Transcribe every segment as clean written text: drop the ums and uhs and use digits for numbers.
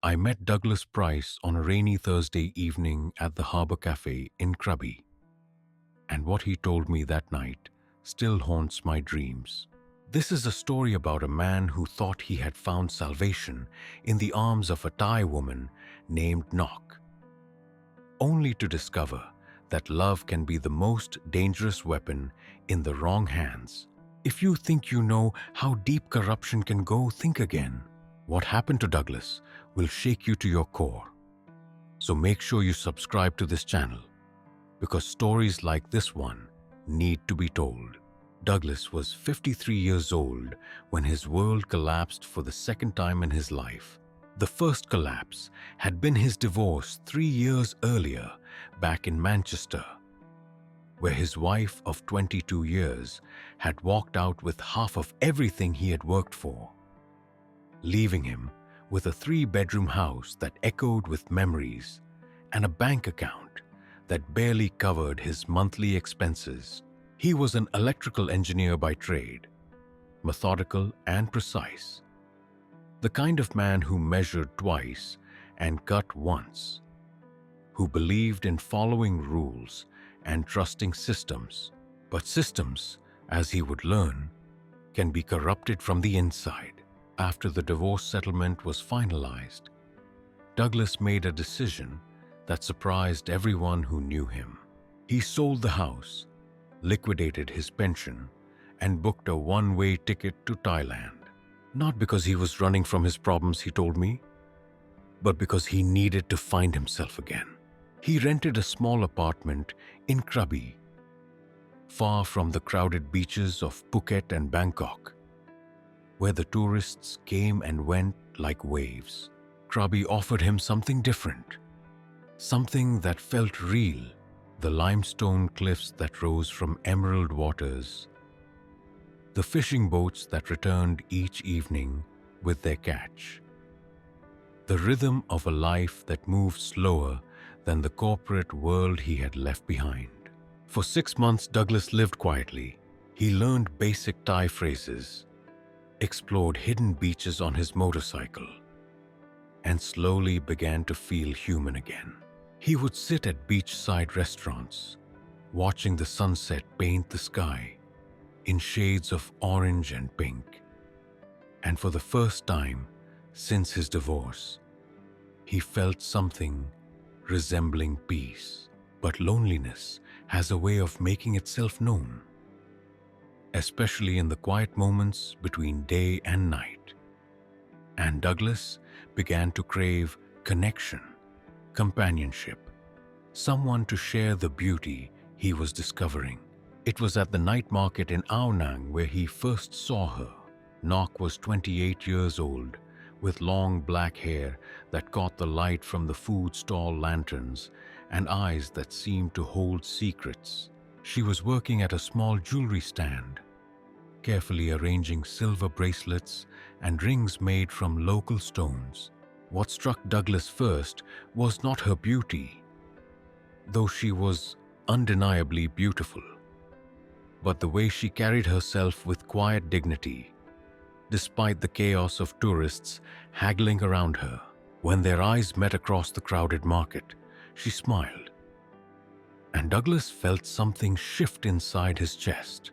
I met Douglas Price on a rainy Thursday evening at the Harbour Cafe in Krabi, and what he told me that night still haunts my dreams. This is a story about a man who thought he had found salvation in the arms of a Thai woman named Nok, only to discover that love can be the most dangerous weapon in the wrong hands. If you think you know how deep corruption can go, think again. What happened to Douglas will shake you to your core. So make sure you subscribe to this channel, because stories like this one need to be told. Douglas was 53 years old when his world collapsed for the second time in his life. The first collapse had been his divorce 3 years earlier back in Manchester, where his wife of 22 years had walked out with half of everything he had worked for, leaving him with a 3-bedroom house that echoed with memories and a bank account that barely covered his monthly expenses. He was an electrical engineer by trade, methodical and precise, the kind of man who measured twice and cut once, who believed in following rules and trusting systems. But systems, as he would learn, can be corrupted from the inside. After the divorce settlement was finalized, Douglas made a decision that surprised everyone who knew him. He sold the house, liquidated his pension, and booked a one-way ticket to Thailand. Not because he was running from his problems, he told me, but because he needed to find himself again. He rented a small apartment in Krabi, far from the crowded beaches of Phuket and Bangkok, where the tourists came and went like waves. Krabi offered him something different, something that felt real: the limestone cliffs that rose from emerald waters, the fishing boats that returned each evening with their catch, the rhythm of a life that moved slower than the corporate world he had left behind. For 6 months, Douglas lived quietly. He learned basic Thai phrases, explored hidden beaches on his motorcycle, and slowly began to feel human again. He would sit at beachside restaurants, watching the sunset paint the sky in shades of orange and pink. And for the first time since his divorce, he felt something resembling peace. But loneliness has a way of making itself known, especially in the quiet moments between day and night. And Douglas began to crave connection, companionship, someone to share the beauty he was discovering. It was at the night market in Ao Nang where he first saw her. Nok was 28 years old, with long black hair that caught the light from the food stall lanterns and eyes that seemed to hold secrets. She was working at a small jewelry stand, carefully arranging silver bracelets and rings made from local stones. What struck Douglas first was not her beauty, though she was undeniably beautiful, but the way she carried herself with quiet dignity, despite the chaos of tourists haggling around her. When their eyes met across the crowded market, she smiled, and Douglas felt something shift inside his chest,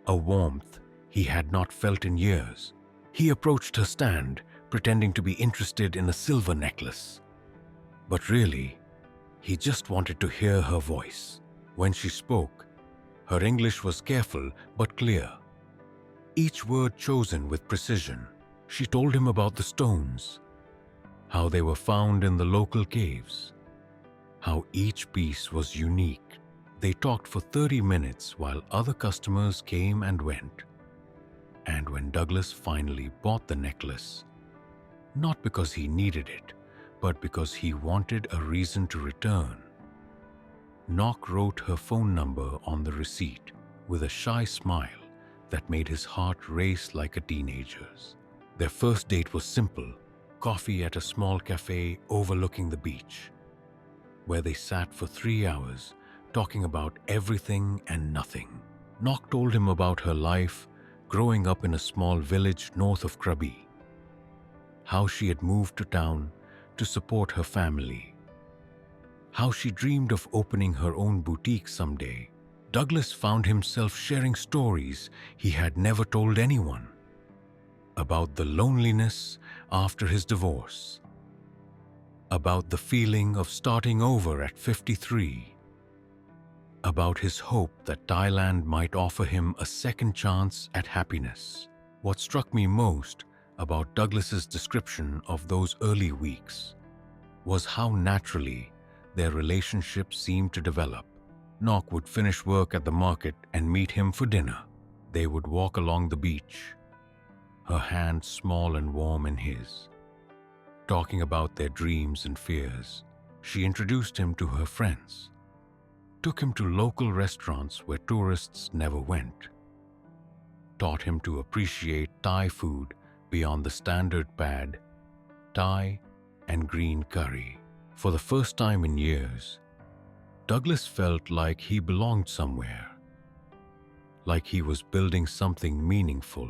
a warmth he had not felt in years. He approached her stand, pretending to be interested in a silver necklace, but really, he just wanted to hear her voice. When she spoke, her English was careful but clear, each word chosen with precision. She told him about the stones, how they were found in the local caves, how each piece was unique. They talked for 30 minutes while other customers came and went. And when Douglas finally bought the necklace, not because he needed it, but because he wanted a reason to return, Nok wrote her phone number on the receipt with a shy smile that made his heart race like a teenager's. Their first date was simple: coffee at a small cafe overlooking the beach, where they sat for 3 hours talking about everything and nothing. Nok told him about her life growing up in a small village north of Krabi, how she had moved to town to support her family, how she dreamed of opening her own boutique someday. Douglas found himself sharing stories he had never told anyone about the loneliness after his divorce, about the feeling of starting over at 53, about his hope that Thailand might offer him a second chance at happiness. What struck me most about Douglas's description of those early weeks was how naturally their relationship seemed to develop. Nock would finish work at the market and meet him for dinner. They would walk along the beach, her hand small and warm in his, talking about their dreams and fears. She introduced him to her friends, took him to local restaurants where tourists never went, taught him to appreciate Thai food beyond the standard pad, Thai and green curry. For the first time in years, Douglas felt like he belonged somewhere, like he was building something meaningful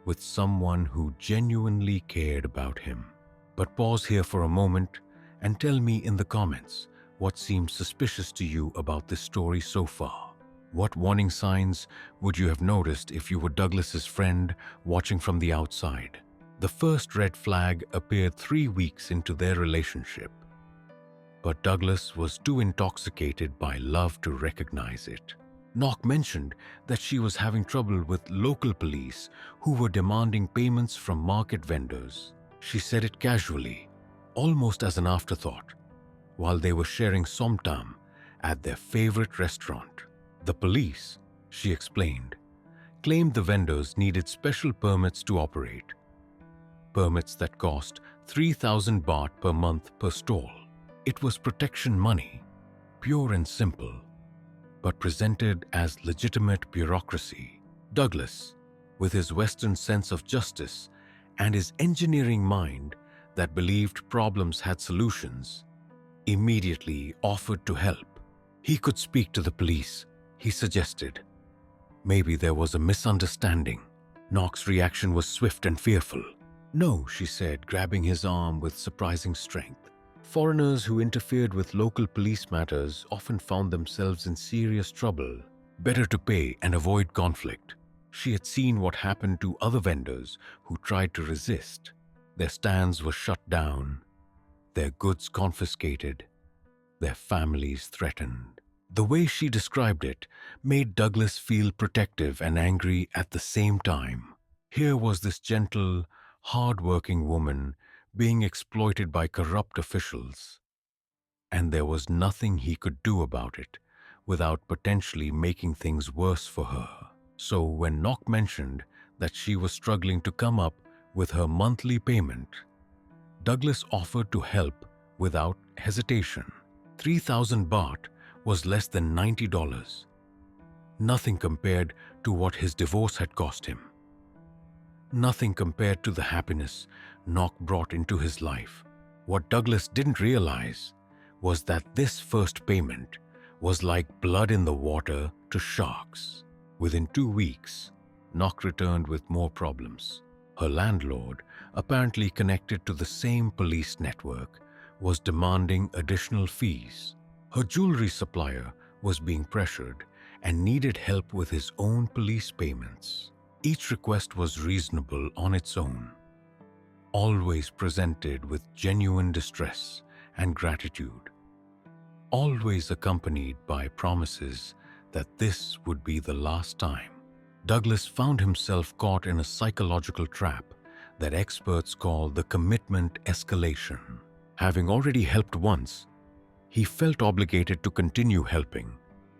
with someone who genuinely cared about him. But pause here for a moment and tell me in the comments what seems suspicious to you about this story so far. What warning signs would you have noticed if you were Douglas's friend watching from the outside? The first red flag appeared 3 weeks into their relationship, but Douglas was too intoxicated by love to recognize it. Nock mentioned that she was having trouble with local police who were demanding payments from market vendors. She said it casually, almost as an afterthought, while they were sharing somtam at their favorite restaurant. The police, she explained, claimed the vendors needed special permits to operate, permits that cost 3,000 baht per month per stall. It was protection money, pure and simple, but presented as legitimate bureaucracy. Douglas, with his Western sense of justice and his engineering mind that believed problems had solutions, immediately offered to help. He could speak to the police, he suggested. Maybe there was a misunderstanding. Nock's reaction was swift and fearful. "No," she said, grabbing his arm with surprising strength. Foreigners who interfered with local police matters often found themselves in serious trouble. Better to pay and avoid conflict. She had seen what happened to other vendors who tried to resist. Their stands were shut down, their goods confiscated, their families threatened. The way she described it made Douglas feel protective and angry at the same time. Here was this gentle, hard-working woman being exploited by corrupt officials, and there was nothing he could do about it without potentially making things worse for her. So when Nock mentioned that she was struggling to come up with her monthly payment, Douglas offered to help without hesitation. 3,000 baht was less than $90, nothing compared to what his divorce had cost him. Nothing compared to the happiness Nock brought into his life. What Douglas didn't realize was that this first payment was like blood in the water to sharks. Within 2 weeks, Nock returned with more problems. Her landlord, apparently connected to the same police network, was demanding additional fees. Her jewelry supplier was being pressured and needed help with his own police payments. Each request was reasonable on its own, always presented with genuine distress and gratitude, always accompanied by promises that this would be the last time. Douglas found himself caught in a psychological trap that experts call the commitment escalation. Having already helped once, he felt obligated to continue helping.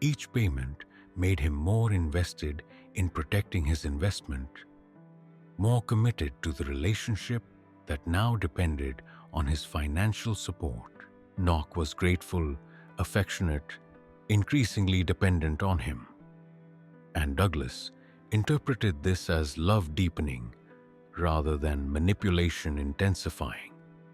Each payment made him more invested in protecting his investment, more committed to the relationship that now depended on his financial support. Nock was grateful, affectionate, increasingly dependent on him. And Douglas interpreted this as love deepening rather than manipulation intensifying.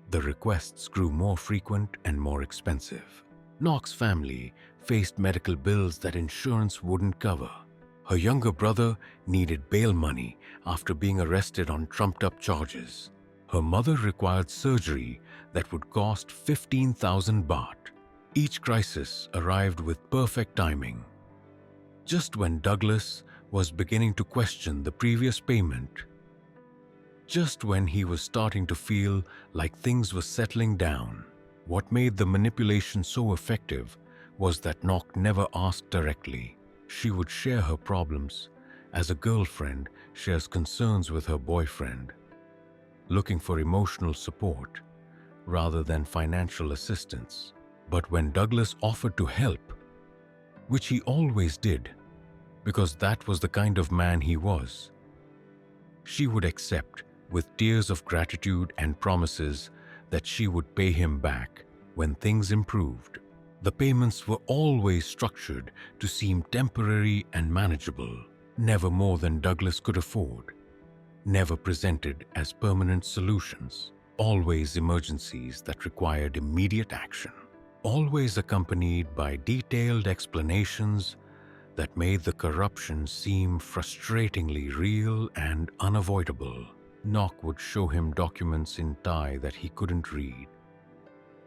The requests grew more frequent and more expensive. Nock's family faced medical bills that insurance wouldn't cover. Her younger brother needed bail money after being arrested on trumped-up charges. Her mother required surgery that would cost 15,000 baht. Each crisis arrived with perfect timing. Just when Douglas was beginning to question the previous payment, just when he was starting to feel like things were settling down. What made the manipulation so effective was that Nok never asked directly. She would share her problems as a girlfriend shares concerns with her boyfriend, looking for emotional support rather than financial assistance. But when Douglas offered to help, which he always did, because that was the kind of man he was, she would accept with tears of gratitude and promises that she would pay him back when things improved. The payments were always structured to seem temporary and manageable, never more than Douglas could afford, never presented as permanent solutions, always emergencies that required immediate action, always accompanied by detailed explanations that made the corruption seem frustratingly real and unavoidable. Nok would show him documents in Thai that he couldn't read,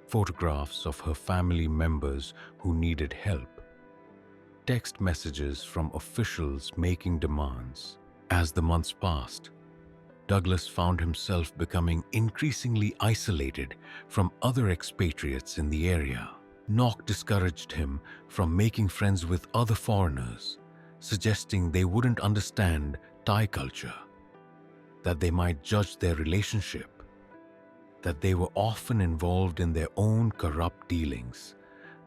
photographs of her family members who needed help, text messages from officials making demands. As the months passed, Douglas found himself becoming increasingly isolated from other expatriates in the area. Nok discouraged him from making friends with other foreigners, suggesting they wouldn't understand Thai culture, that they might judge their relationship, that they were often involved in their own corrupt dealings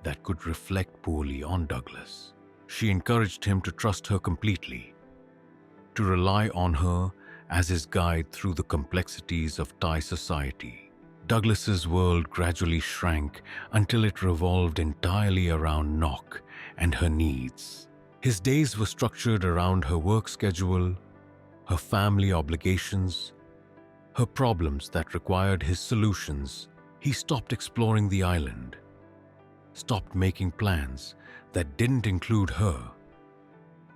that could reflect poorly on Douglas. She encouraged him to trust her completely, to rely on her as his guide through the complexities of Thai society. Douglas's world gradually shrank until it revolved entirely around Nok and her needs. His days were structured around her work schedule, her family obligations, her problems that required his solutions. He stopped exploring the island, stopped making plans that didn't include her,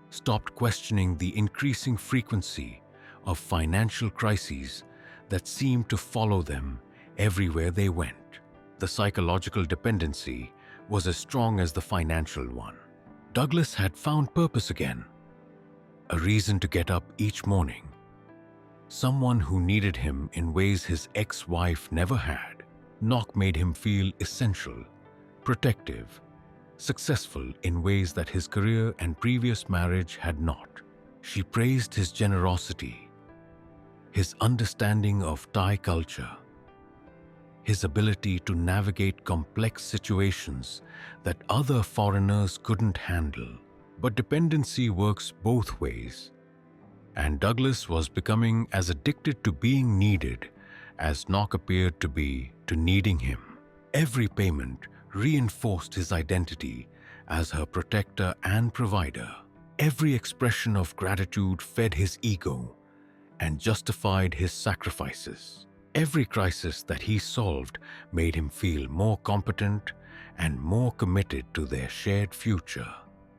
stopped questioning the increasing frequency of financial crises that seemed to follow them everywhere they went. The psychological dependency was as strong as the financial one. Douglas had found purpose again, a reason to get up each morning, someone who needed him in ways his ex-wife never had. Nok made him feel essential, protective, successful in ways that his career and previous marriage had not. She praised his generosity, his understanding of Thai culture, his ability to navigate complex situations that other foreigners couldn't handle. But dependency works both ways, and Douglas was becoming as addicted to being needed as Nok appeared to be to needing him. Every payment reinforced his identity as her protector and provider. Every expression of gratitude fed his ego and justified his sacrifices. Every crisis that he solved made him feel more competent and more committed to their shared future.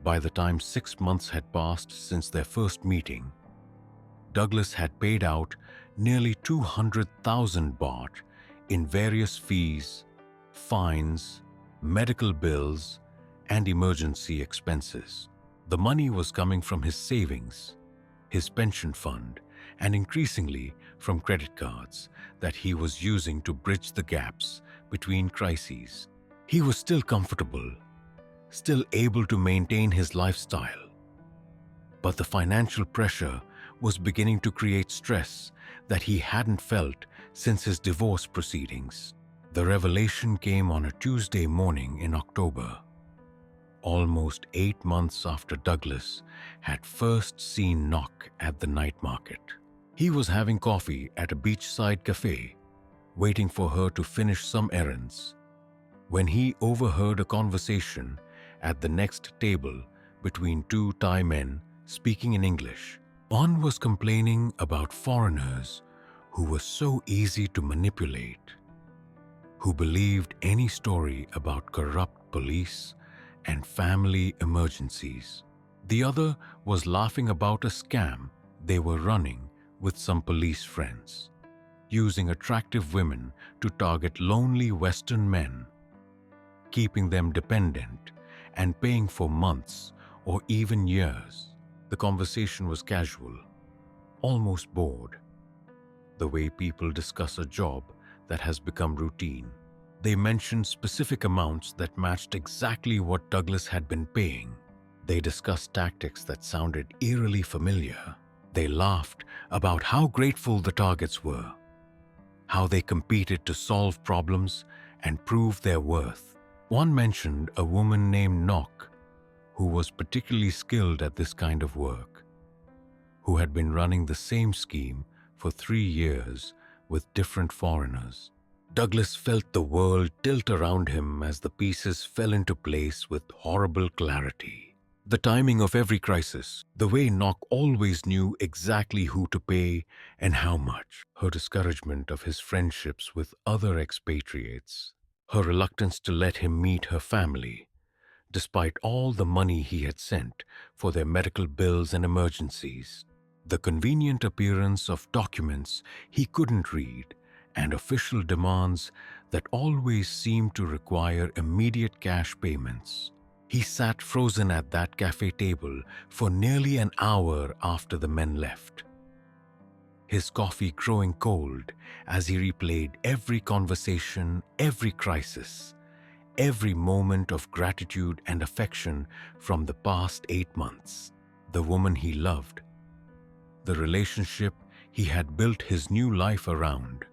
By the time 6 months had passed since their first meeting, Douglas had paid out nearly 200,000 baht in various fees, fines, medical bills, and emergency expenses. The money was coming from his savings, his pension fund, and increasingly from credit cards that he was using to bridge the gaps between crises. He was still comfortable, still able to maintain his lifestyle, but the financial pressure was beginning to create stress that he hadn't felt since his divorce proceedings. The revelation came on a Tuesday morning in October, almost 8 months after Douglas had first seen Nok at the night market. He was having coffee at a beachside cafe, waiting for her to finish some errands, when he overheard a conversation at the next table between two Thai men speaking in English. One was complaining about foreigners who were so easy to manipulate, who believed any story about corrupt police and family emergencies. The other was laughing about a scam they were running with some police friends. using attractive women to target lonely Western men, keeping them dependent and paying for months or even years. The conversation was casual, almost bored, the way people discuss a job that has become routine. They mentioned specific amounts that matched exactly what Douglas had been paying. They discussed tactics that sounded eerily familiar. They laughed about how grateful the targets were, how they competed to solve problems and prove their worth. One mentioned a woman named Nock, who was particularly skilled at this kind of work, who had been running the same scheme for 3 years with different foreigners. Douglas felt the world tilt around him as the pieces fell into place with horrible clarity. The timing of every crisis, the way Nock always knew exactly who to pay and how much, her discouragement of his friendships with other expatriates, her reluctance to let him meet her family, despite all the money he had sent for their medical bills and emergencies, the convenient appearance of documents he couldn't read, and official demands that always seemed to require immediate cash payments. He sat frozen at that cafe table for nearly an hour after the men left, his coffee growing cold as he replayed every conversation, every crisis, every moment of gratitude and affection from the past 8 months. The woman he loved, the relationship he had built his new life around,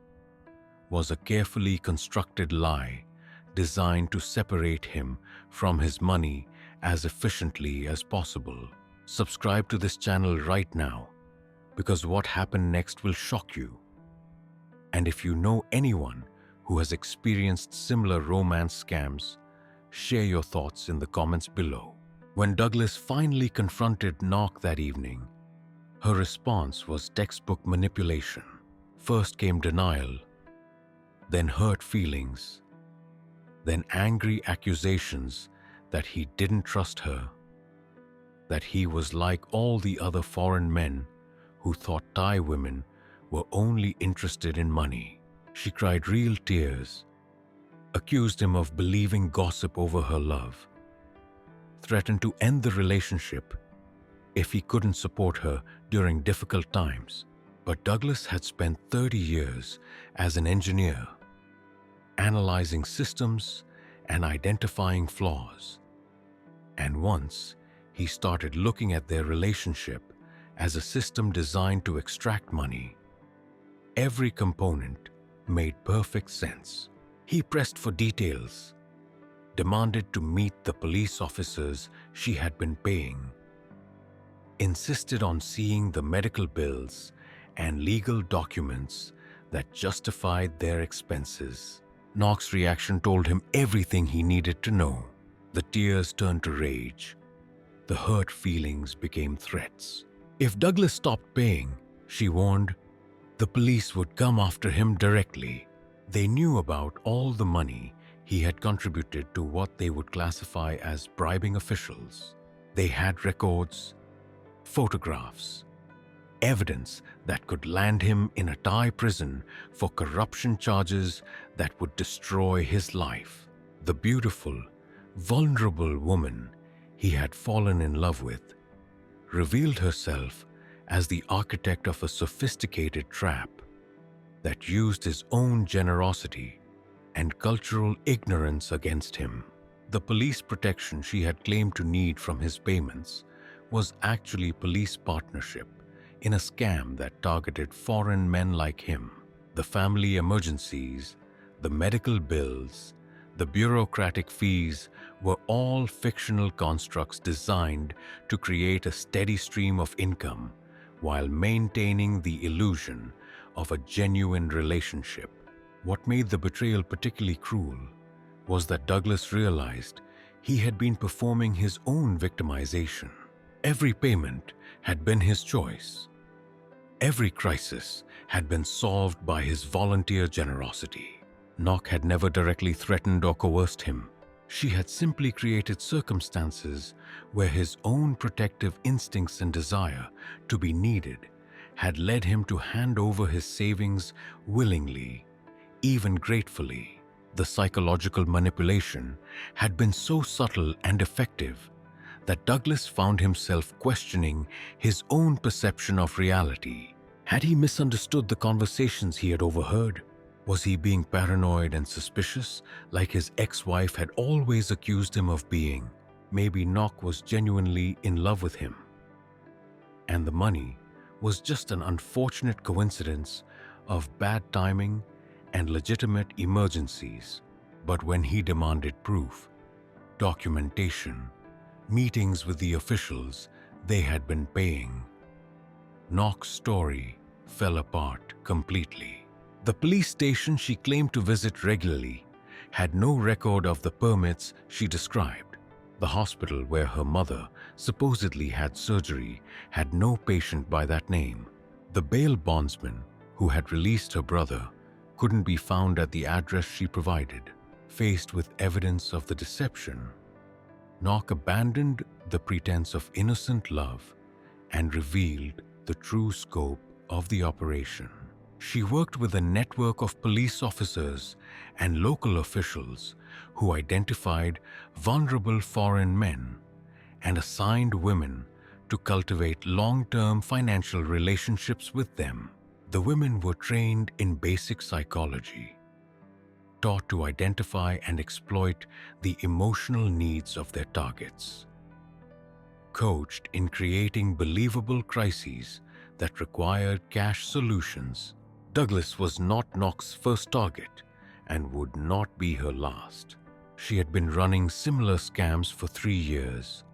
was a carefully constructed lie designed to separate him from his money as efficiently as possible. Subscribe to this channel right now, because what happened next will shock you. And if you know anyone who has experienced similar romance scams, share your thoughts in the comments below. When Douglas finally confronted Nock that evening, her response was textbook manipulation. First came denial, then hurt feelings, then angry accusations that he didn't trust her, that he was like all the other foreign men who thought Thai women were only interested in money. She cried real tears, accused him of believing gossip over her love, threatened to end the relationship if he couldn't support her during difficult times. But Douglas had spent 30 years as an engineer, analyzing systems and identifying flaws. And once he started looking at their relationship as a system designed to extract money, every component made perfect sense. He pressed for details, demanded to meet the police officers she had been paying, insisted on seeing the medical bills and legal documents that justified their expenses. Nock's reaction told him everything he needed to know. The tears turned to rage. The hurt feelings became threats. If Douglas stopped paying, she warned, the police would come after him directly. They knew about all the money he had contributed to what they would classify as bribing officials. They had records, photographs, evidence that could land him in a Thai prison for corruption charges that would destroy his life. The beautiful, vulnerable woman he had fallen in love with revealed herself as the architect of a sophisticated trap that used his own generosity and cultural ignorance against him. The police protection she had claimed to need from his payments was actually police partnership in a scam that targeted foreign men like him. The family emergencies, the medical bills, the bureaucratic fees were all fictional constructs designed to create a steady stream of income while maintaining the illusion of a genuine relationship. What made the betrayal particularly cruel was that Douglas realized he had been performing his own victimization. Every payment had been his choice. Every crisis had been solved by his volunteer generosity. Nock had never directly threatened or coerced him. She had simply created circumstances where his own protective instincts and desire to be needed had led him to hand over his savings willingly, even gratefully. The psychological manipulation had been so subtle and effective that Douglas found himself questioning his own perception of reality. Had he misunderstood the conversations he had overheard? Was he being paranoid and suspicious, like his ex-wife had always accused him of being? Maybe Nock was genuinely in love with him, and the money was just an unfortunate coincidence of bad timing and legitimate emergencies. But when he demanded proof, documentation, meetings with the officials they had been paying, Nock's story fell apart completely. The police station she claimed to visit regularly had no record of the permits she described. The hospital where her mother supposedly had surgery had no patient by that name. The bail bondsman who had released her brother couldn't be found at the address she provided. Faced with evidence of the deception, Nock abandoned the pretense of innocent love and revealed the true scope of the operation. She worked with a network of police officers and local officials who identified vulnerable foreign men and assigned women to cultivate long-term financial relationships with them. The women were trained in basic psychology, taught to identify and exploit the emotional needs of their targets, coached in creating believable crises that required cash solutions. Douglas was not Nock's first target and would not be her last. She had been running similar scams for 3 years,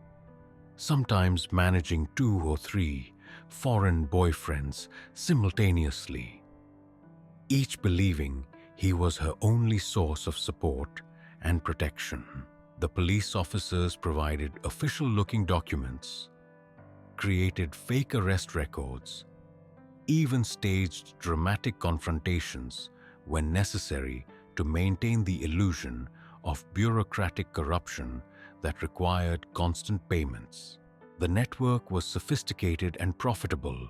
sometimes managing 2 or 3 foreign boyfriends simultaneously, each believing he was her only source of support and protection. The police officers provided official-looking documents, created fake arrest records, even staged dramatic confrontations when necessary to maintain the illusion of bureaucratic corruption that required constant payments. The network was sophisticated and profitable,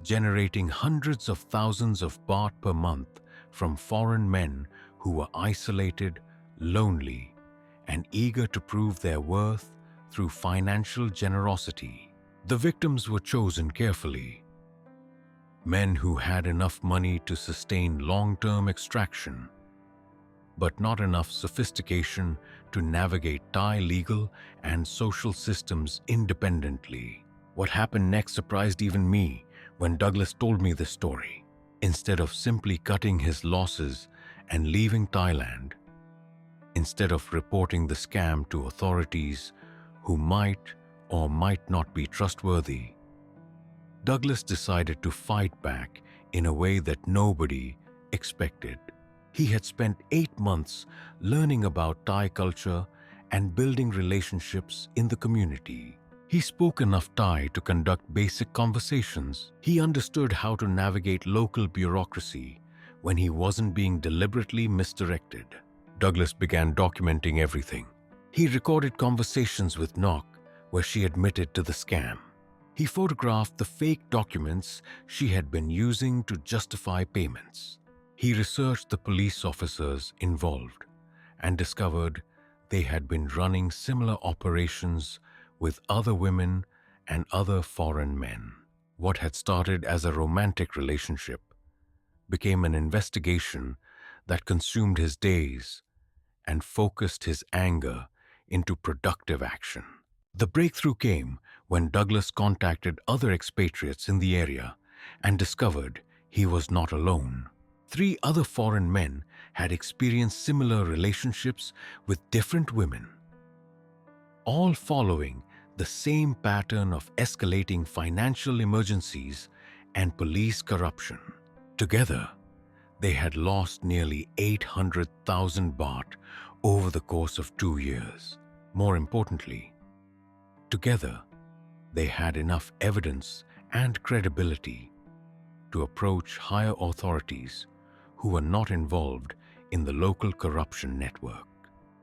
generating hundreds of thousands of baht per month from foreign men who were isolated, lonely, and eager to prove their worth through financial generosity. The victims were chosen carefully. Men who had enough money to sustain long-term extraction, but not enough sophistication to navigate Thai legal and social systems independently. What happened next surprised even me when Douglas told me this story. Instead of simply cutting his losses and leaving Thailand, instead of reporting the scam to authorities who might or might not be trustworthy, Douglas decided to fight back in a way that nobody expected. He had spent 8 months learning about Thai culture and building relationships in the community. He spoke enough Thai to conduct basic conversations. He understood how to navigate local bureaucracy when he wasn't being deliberately misdirected. Douglas began documenting everything. He recorded conversations with Nock where she admitted to the scam. He photographed the fake documents she had been using to justify payments. He researched the police officers involved and discovered they had been running similar operations with other women and other foreign men. What had started as a romantic relationship became an investigation that consumed his days and focused his anger into productive action. The breakthrough came when Douglas contacted other expatriates in the area and discovered he was not alone. 3 other foreign men had experienced similar relationships with different women, all following the same pattern of escalating financial emergencies and police corruption. Together, they had lost nearly 800,000 baht over the course of 2 years. More importantly, together, they had enough evidence and credibility to approach higher authorities who were not involved in the local corruption network.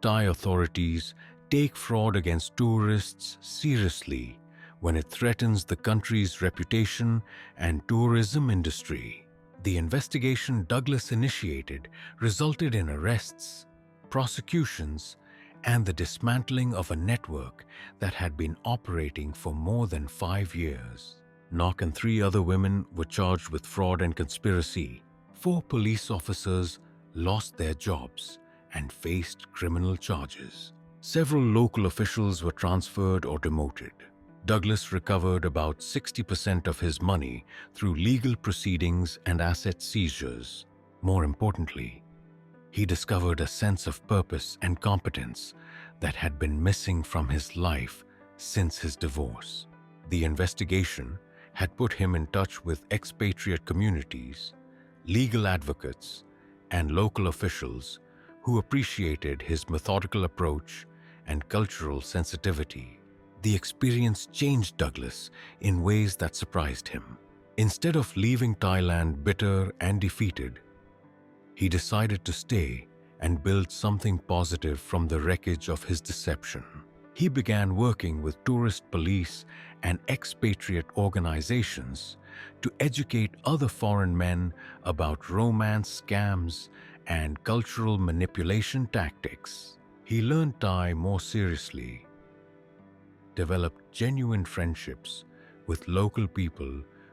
Thai authorities take fraud against tourists seriously when it threatens the country's reputation and tourism industry. The investigation Douglas initiated resulted in arrests, prosecutions, and the dismantling of a network that had been operating for more than 5 years. Knock and 3 other women were charged with fraud and conspiracy. 4 police officers lost their jobs and faced criminal charges. Several local officials were transferred or demoted. Douglas recovered about 60% of his money through legal proceedings and asset seizures. More importantly, he discovered a sense of purpose and competence that had been missing from his life since his divorce. The investigation had put him in touch with expatriate communities, legal advocates, and local officials who appreciated his methodical approach and cultural sensitivity. The experience changed Douglas in ways that surprised him. Instead of leaving Thailand bitter and defeated, he decided to stay and build something positive from the wreckage of his deception. He began working with tourist police and expatriate organizations to educate other foreign men about romance scams and cultural manipulation tactics. He learned Thai more seriously, developed genuine friendships with local people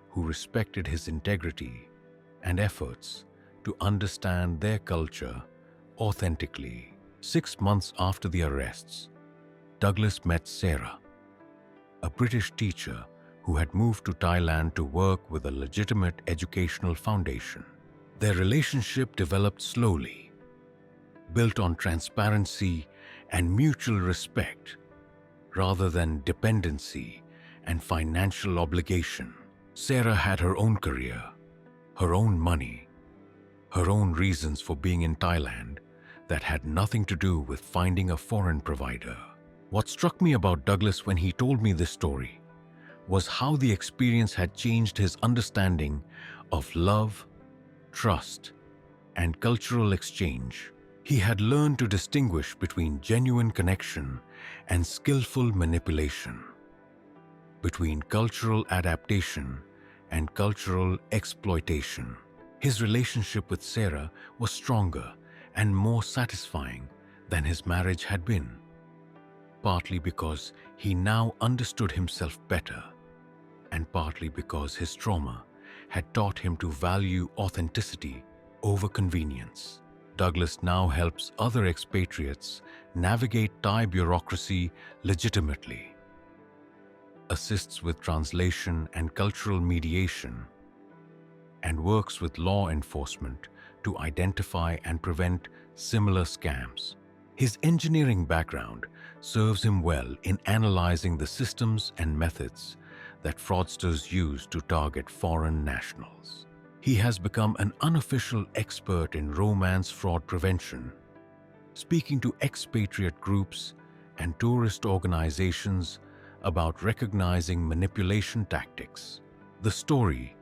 who respected his integrity and efforts to understand their culture authentically. 6 months after the arrests, Douglas met Sarah, a British teacher who had moved to Thailand to work with a legitimate educational foundation. Their relationship developed slowly, built on transparency and mutual respect, rather than dependency and financial obligation. Sarah had her own career, her own money, her own reasons for being in Thailand that had nothing to do with finding a foreign provider. What struck me about Douglas when he told me this story was how the experience had changed his understanding of love, trust, and cultural exchange. He had learned to distinguish between genuine connection and skillful manipulation, between cultural adaptation and cultural exploitation. His relationship with Sarah was stronger and more satisfying than his marriage had been, partly because he now understood himself better, and partly because his trauma had taught him to value authenticity over convenience. Douglas now helps other expatriates navigate Thai bureaucracy legitimately, assists with translation and cultural mediation, and works with law enforcement to identify and prevent similar scams. His engineering background serves him well in analyzing the systems and methods that fraudsters use to target foreign nationals. He has become an unofficial expert in romance fraud prevention, speaking to expatriate groups and tourist organizations about recognizing manipulation tactics. The story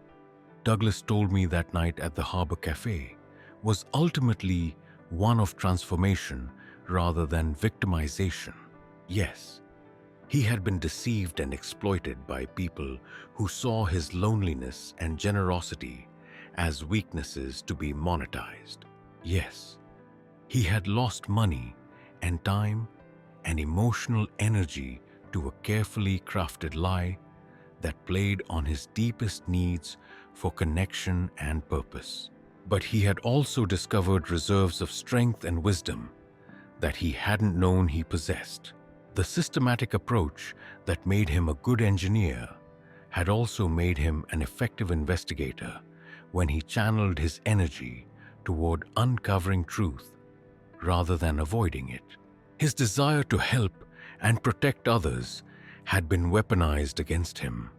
Douglas told me that night at the Harbor Cafe was ultimately one of transformation rather than victimization. Yes, he had been deceived and exploited by people who saw his loneliness and generosity as weaknesses to be monetized. Yes, he had lost money and time and emotional energy to a carefully crafted lie that played on his deepest needs for connection and purpose. But he had also discovered reserves of strength and wisdom that he hadn't known he possessed. The systematic approach that made him a good engineer had also made him an effective investigator when he channeled his energy toward uncovering truth rather than avoiding it. His desire to help and protect others had been weaponized against him.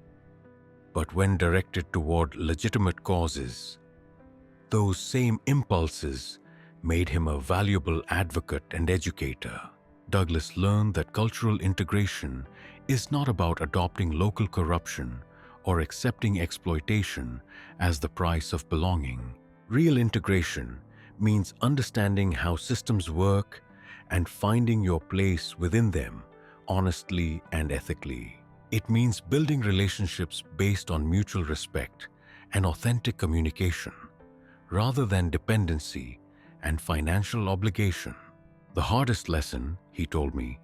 But when directed toward legitimate causes, those same impulses made him a valuable advocate and educator. Douglas learned that cultural integration is not about adopting local corruption or accepting exploitation as the price of belonging. Real integration means understanding how systems work and finding your place within them honestly and ethically. It means building relationships based on mutual respect and authentic communication, rather than dependency and financial obligation. The hardest lesson, he told me,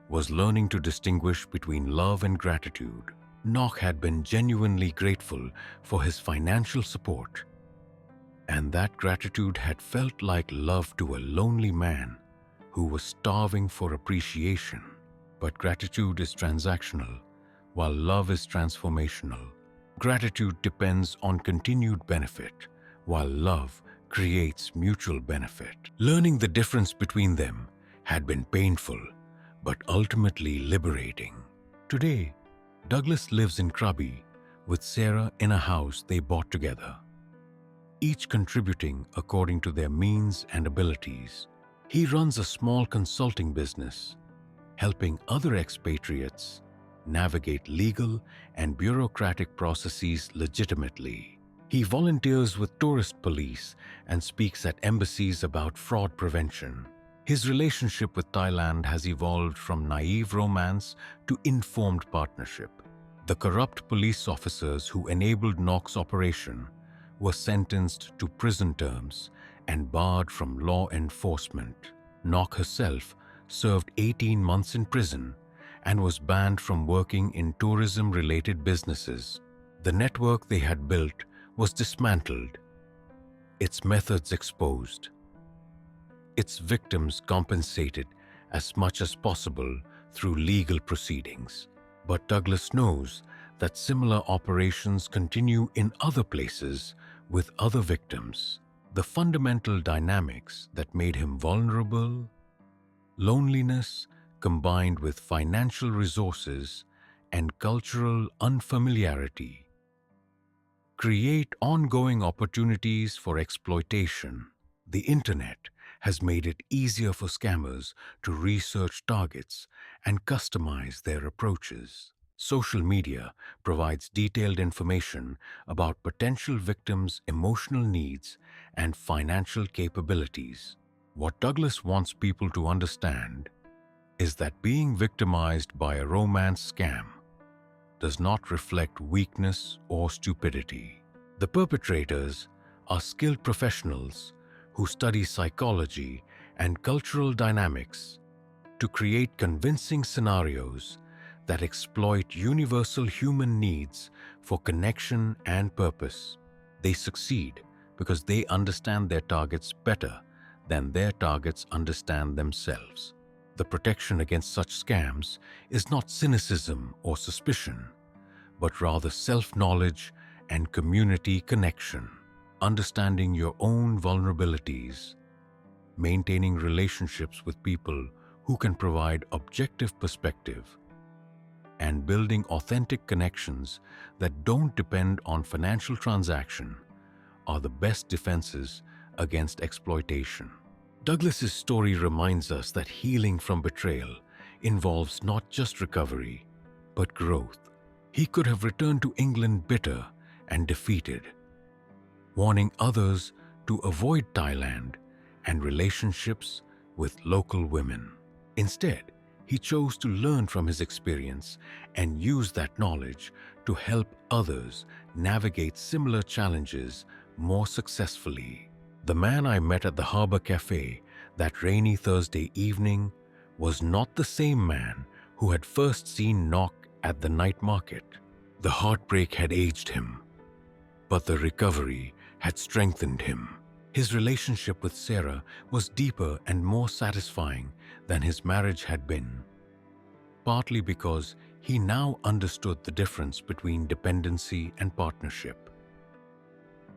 was learning to distinguish between love and gratitude. Nock had been genuinely grateful for his financial support, and that gratitude had felt like love to a lonely man who was starving for appreciation. But gratitude is transactional, while love is transformational. Gratitude depends on continued benefit, while love creates mutual benefit. Learning the difference between them had been painful, but ultimately liberating. Today, Douglas lives in Krabi with Sarah in a house they bought together, each contributing according to their means and abilities. He runs a small consulting business, helping other expatriates navigate legal and bureaucratic processes legitimately. He volunteers with tourist police and speaks at embassies about fraud prevention. His relationship with Thailand has evolved from naive romance to informed partnership. The corrupt police officers who enabled Nock's operation were sentenced to prison terms and barred from law enforcement. Nock herself served 18 months in prison and was banned from working in tourism-related businesses. The network they had built was dismantled, its methods exposed, its victims compensated as much as possible through legal proceedings. But Douglas knows that similar operations continue in other places with other victims. The fundamental dynamics that made him vulnerable, loneliness combined with financial resources and cultural unfamiliarity, create ongoing opportunities for exploitation. The internet has made it easier for scammers to research targets and customize their approaches. Social media provides detailed information about potential victims' emotional needs and financial capabilities. What Douglas wants people to understand is that being victimized by a romance scam does not reflect weakness or stupidity. The perpetrators are skilled professionals who study psychology and cultural dynamics to create convincing scenarios that exploit universal human needs for connection and purpose. They succeed because they understand their targets better than their targets understand themselves. The protection against such scams is not cynicism or suspicion, but rather self-knowledge and community connection. Understanding your own vulnerabilities, maintaining relationships with people who can provide objective perspective, and building authentic connections that don't depend on financial transaction are the best defenses against exploitation. Douglas's story reminds us that healing from betrayal involves not just recovery, but growth. He could have returned to England bitter and defeated, warning others to avoid Thailand and relationships with local women. Instead, he chose to learn from his experience and use that knowledge to help others navigate similar challenges more successfully. The man I met at the Harbour Cafe that rainy Thursday evening was not the same man who had first seen Nock at the night market. The heartbreak had aged him, but the recovery had strengthened him. His relationship with Sarah was deeper and more satisfying than his marriage had been, partly because he now understood the difference between dependency and partnership,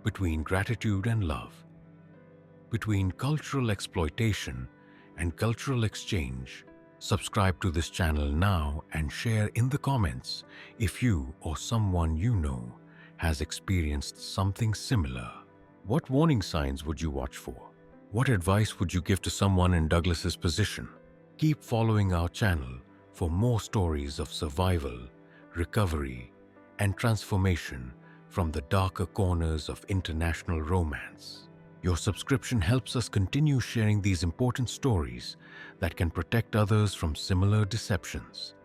between gratitude and love, between cultural exploitation and cultural exchange. Subscribe to this channel now and share in the comments if you or someone you know has experienced something similar. What warning signs would you watch for? What advice would you give to someone in Douglas's position? Keep following our channel for more stories of survival, recovery, and transformation from the darker corners of international romance. Your subscription helps us continue sharing these important stories that can protect others from similar deceptions.